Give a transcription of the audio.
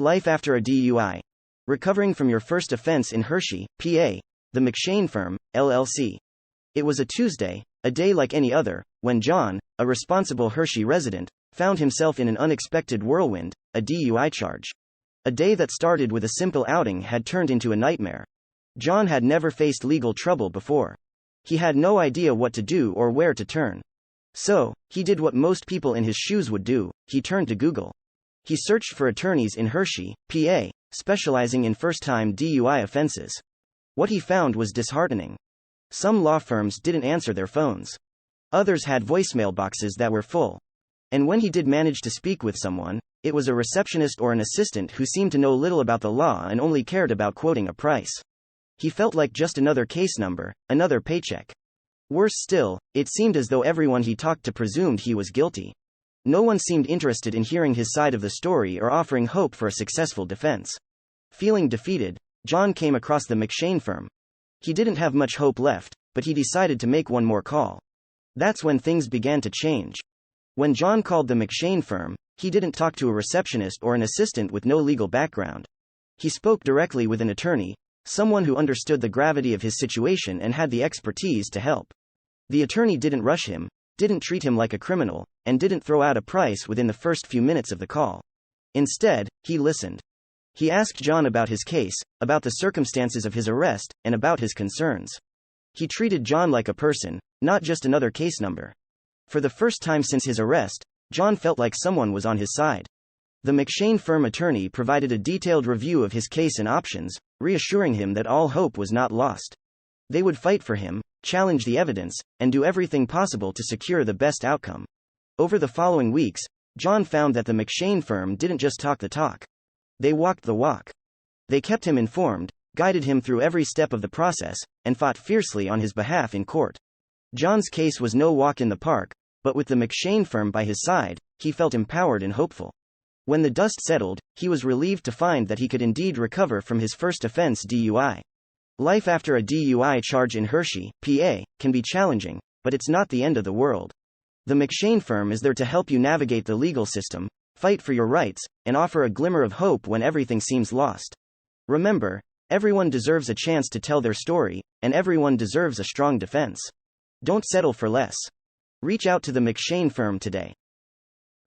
Life after a DUI. Recovering from your first offense in Hershey, PA. The McShane Firm, LLC. It was a Tuesday, a day like any other, when John, a responsible Hershey resident, found himself in an unexpected whirlwind, a DUI charge. A day that started with a simple outing had turned into a nightmare. John had never faced legal trouble before. He had no idea what to do or where to turn. So, he did what most people in his shoes would do: he turned to Google. He searched for attorneys in Hershey, PA, specializing in first-time DUI offenses. What he found was disheartening. Some law firms didn't answer their phones. Others had voicemail boxes that were full. And when he did manage to speak with someone, it was a receptionist or an assistant who seemed to know little about the law and only cared about quoting a price. He felt like just another case number, another paycheck. Worse still, it seemed as though everyone he talked to presumed he was guilty. No one seemed interested in hearing his side of the story or offering hope for a successful defense. Feeling defeated, John came across the McShane Firm. He didn't have much hope left, but he decided to make one more call. That's when things began to change. When John called the McShane Firm, he didn't talk to a receptionist or an assistant with no legal background. He spoke directly with an attorney, someone who understood the gravity of his situation and had the expertise to help. The attorney didn't rush him, didn't treat him like a criminal, and didn't throw out a price within the first few minutes of the call. Instead, he listened. He asked John about his case, about the circumstances of his arrest, and about his concerns. He treated John like a person, not just another case number. For the first time since his arrest, John felt like someone was on his side. The McShane Firm attorney provided a detailed review of his case and options, reassuring him that all hope was not lost. They would fight for him, challenge the evidence, and do everything possible to secure the best outcome. Over the following weeks, John found that the McShane Firm didn't just talk the talk. They walked the walk. They kept him informed, guided him through every step of the process, and fought fiercely on his behalf in court. John's case was no walk in the park, but with the McShane Firm by his side, he felt empowered and hopeful. When the dust settled, he was relieved to find that he could indeed recover from his first offense, DUI. Life after a DUI charge in Hershey, PA, can be challenging, but it's not the end of the world. The McShane Firm is there to help you navigate the legal system, fight for your rights, and offer a glimmer of hope when everything seems lost. Remember, everyone deserves a chance to tell their story, and everyone deserves a strong defense. Don't settle for less. Reach out to the McShane Firm today.